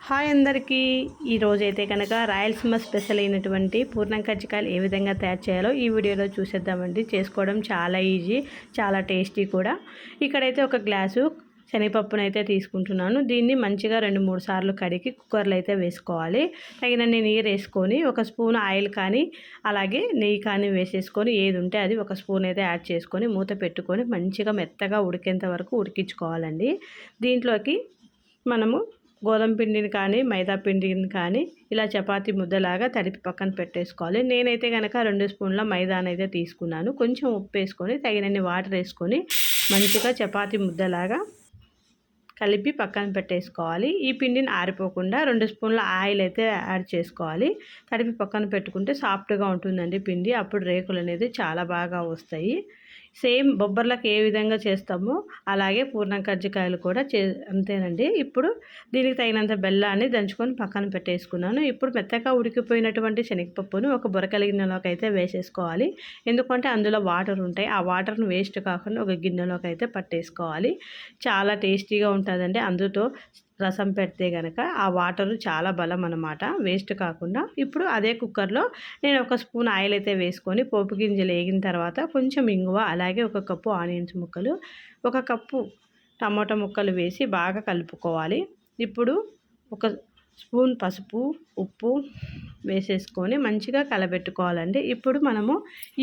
Hi అందరికీ ఈరోజైతే కనుక రాయలసీమ స్పెషల్ అయినటువంటి పూర్ణం కజ్జికాయలు ఏ విధంగా తయారు చేయాలో ఈ వీడియోలో చూసేద్దామండి. చేసుకోవడం చాలా ఈజీ, చాలా టేస్టీ కూడా. ఇక్కడైతే ఒక గ్లాసు శనగపప్పును అయితే తీసుకుంటున్నాను. దీన్ని మంచిగా 2-3 సార్లు కడిగి కుక్కర్లో అయితే వేసుకోవాలి. తగినన్ని నీరు వేసుకొని ఒక స్పూన్ ఆయిల్ కానీ అలాగే నెయ్యి కానీ వేసేసుకొని ఏది ఉంటే అది ఒక స్పూన్ అయితే యాడ్ చేసుకొని మూత పెట్టుకొని మంచిగా మెత్తగా ఉడికేంత వరకు ఉడికించుకోవాలండి. దీంట్లోకి మనము గోధుమ పిండిని కానీ మైదా పిండిని కానీ ఇలా చపాతీ ముద్దలాగా తడిపి పక్కన పెట్టేసుకోవాలి. నేనైతే కనుక 2 స్పూన్ల మైదానైతే తీసుకున్నాను. కొంచెం ఉప్పు వేసుకొని తగినన్ని వాటర్ వేసుకొని మంచిగా చపాతీ ముద్దలాగా కలిపి పక్కన పెట్టేసుకోవాలి. ఈ పిండిని ఆరిపోకుండా 2 స్పూన్ల ఆయిల్ అయితే యాడ్ చేసుకోవాలి. తడిపి పక్కన పెట్టుకుంటే సాఫ్ట్గా ఉంటుందండి పిండి. అప్పుడు రేకులు అనేది చాలా బాగా వస్తాయి. సేమ్ బొబ్బర్లకు ఏ విధంగా చేస్తామో అలాగే పూర్ణం కజ్జికాయలు కూడా అంతేనండి. ఇప్పుడు దీనికి తగినంత బెల్లాన్ని దంచుకొని పక్కన పెట్టేసుకున్నాను. ఇప్పుడు మెత్తగా ఉడికిపోయినటువంటి శనగపప్పును ఒక బొరకల గిన్నెలోకి అయితే వేసేసుకోవాలి. ఎందుకంటే అందులో వాటర్ ఉంటాయి. ఆ వాటర్ను వేస్ట్ కాకుండా ఒక గిన్నెలోకి అయితే పట్టేసుకోవాలి. చాలా టేస్టీగా ఉంటుందండి. అందుతో రసం పెడితే కనుక ఆ వాటరు చాలా బలం అన్నమాట, వేస్ట్ కాకుండా. ఇప్పుడు అదే కుక్కర్లో నేను ఒక స్పూన్ ఆయిల్ అయితే వేసుకొని పోపు గింజలు వేగిన తర్వాత కొంచెం ఇంగువ అలాగే ఒక కప్పు ఆనియన్స్ ముక్కలు, ఒక కప్పు టమాటా ముక్కలు వేసి బాగా కలుపుకోవాలి. ఇప్పుడు ఒక స్పూన్ పసుపు, ఉప్పు వేసేసుకొని మంచిగా కలబెట్టుకోవాలండి. ఇప్పుడు మనము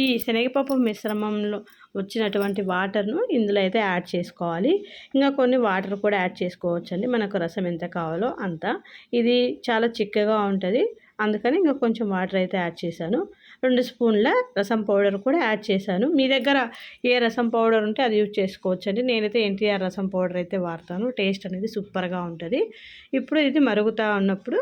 ఈ శనగపప్పు మిశ్రమంలో వచ్చినటువంటి వాటర్ను ఇందులో అయితే యాడ్ చేసుకోవాలి. ఇంకా కొన్ని వాటర్ కూడా యాడ్ చేసుకోవచ్చండి, మనకు రసం ఎంత కావాలో అంత. ఇది చాలా చిక్కగా ఉంటుంది, అందుకని ఇంకా కొంచెం వాటర్ అయితే యాడ్ చేశాను. 2 స్పూన్ల రసం పౌడర్ కూడా యాడ్ చేశాను. మీ దగ్గర ఏ రసం పౌడర్ ఉంటే అది యూజ్ చేసుకోవచ్చండి. నేనైతే ఎన్టీఆర్ రసం పౌడర్ అయితే వాడతాను. టేస్ట్ అనేది సూపర్గా ఉంటుంది. ఇప్పుడు ఇది మరుగుతూ ఉన్నప్పుడు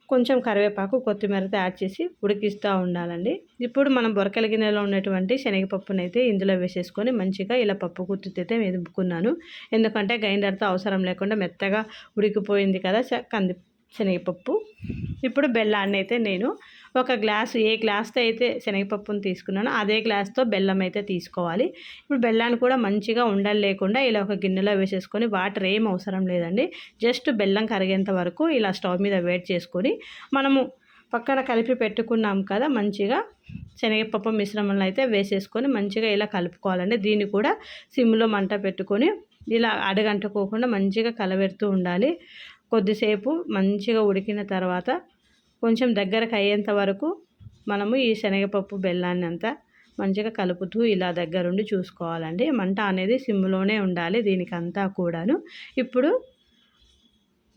కొంచెం కరివేపాకు, కొత్తిమీరతో యాడ్ చేసి ఉడికిస్తూ ఉండాలండి. ఇప్పుడు మనం బొరకల గిన్నెలో ఉన్నటువంటి శనగపప్పును అయితే ఇందులో వేసేసుకొని మంచిగా ఇలా పప్పు గుత్తితో అయితే మెదుపుకున్నాను. ఎందుకంటే గ్రైండర్తో అవసరం లేకుండా మెత్తగా ఉడికిపోయింది కదా శనగపప్పు. ఇప్పుడు బెల్లాన్ని అయితే నేను ఒక గ్లాసు, ఏ గ్లాస్తో అయితే శనగపప్పును తీసుకున్నానో అదే గ్లాస్తో బెల్లం అయితే తీసుకోవాలి. ఇప్పుడు బెల్లాన్ని కూడా మంచిగా ఉండలు లేకుండా ఇలా ఒక గిన్నెలో వేసేసుకొని వాటర్ ఏం అవసరం లేదండి. జస్ట్ బెల్లం కరిగేంత వరకు ఇలా స్టవ్ మీద వేడి చేసుకొని మనము పక్కన కలిపి పెట్టుకున్నాం కదా మంచిగా శనగపప్పు మిశ్రమంలో అయితే వేసేసుకొని మంచిగా ఇలా కలుపుకోవాలండి. దీన్ని కూడా సిమ్లో మంట పెట్టుకొని ఇలా అడగంటుకోకుండా మంచిగా కలబెడుతూ ఉండాలి. కొద్దిసేపు మంచిగా ఉడికిన తర్వాత కొంచెం దగ్గరకు అయ్యేంత వరకు మనము ఈ శనగపప్పు బెల్లాన్ని అంతా మంచిగా కలుపుతూ ఇలా దగ్గరుండి చూసుకోవాలండి. మంట అనేది సిమ్లోనే ఉండాలి దీనికంతా కూడాను. ఇప్పుడు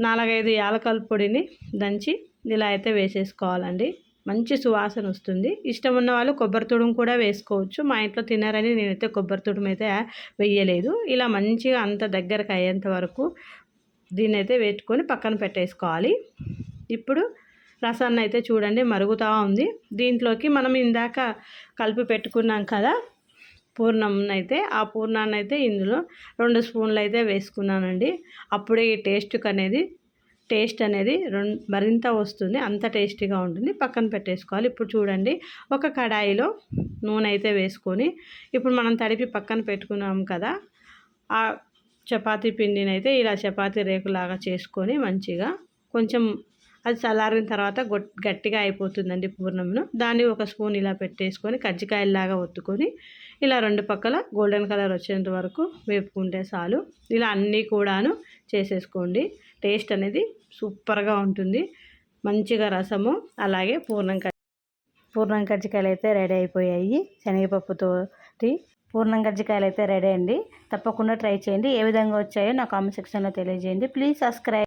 4-5 యాలకుల పొడిని దంచి ఇలా అయితే వేసేసుకోవాలండి. మంచి సువాసన వస్తుంది. ఇష్టం ఉన్న వాళ్ళు కొబ్బరి తుడుము కూడా వేసుకోవచ్చు. మా ఇంట్లో తినారని నేనైతే కొబ్బరి తుడుము అయితే వేయలేదు. ఇలా మంచిగా అంత దగ్గరకు అయ్యేంత వరకు దీన్ని అయితే పెట్టుకొని పక్కన పెట్టేసుకోవాలి. ఇప్పుడు రసాన్ని అయితే చూడండి మరుగుతూ ఉంది. దీంట్లోకి మనం ఇందాక కలిపి పెట్టుకున్నాం కదా పూర్ణం అయితే, ఆ పూర్ణాన్ని అయితే ఇందులో 2 స్పూన్లు అయితే వేసుకున్నానండి. అప్పుడే ఈ టేస్ట్ అనేది మరింత వస్తుంది, అంత టేస్టీగా ఉంటుంది. పక్కన పెట్టేసుకోవాలి. ఇప్పుడు చూడండి ఒక కడాయిలో నూనె అయితే వేసుకొని ఇప్పుడు మనం తడిపి పక్కన పెట్టుకున్నాం కదా ఆ చపాతీ పిండిని అయితే ఇలా చపాతీ రేకులాగా చేసుకొని మంచిగా కొంచెం అది చల్లారిన తర్వాత గట్టిగా అయిపోతుందండి పూర్ణంను. దాన్ని ఒక స్పూన్ ఇలా పెట్టేసుకొని కజ్జికాయలాగా ఒత్తుకొని ఇలా 2 పక్కల గోల్డెన్ కలర్ వచ్చేంత వరకు వేపుకుంటే చాలు. ఇలా అన్నీ కూడాను చేసేసుకోండి. టేస్ట్ అనేది సూపర్గా ఉంటుంది. మంచిగా రసము అలాగే పూర్ణం కజ్జికాయలు అయితే రెడీ అయిపోయాయి. శనగపప్పుతోటి పూర్ణం కజ్జికాయలు అయితే రెడీ అండి. తప్పకుండా ట్రై చేయండి. ఏ విధంగా వచ్చాయో నా కామెంట్ సెక్షన్లో తెలియజేయండి. Please subscribe.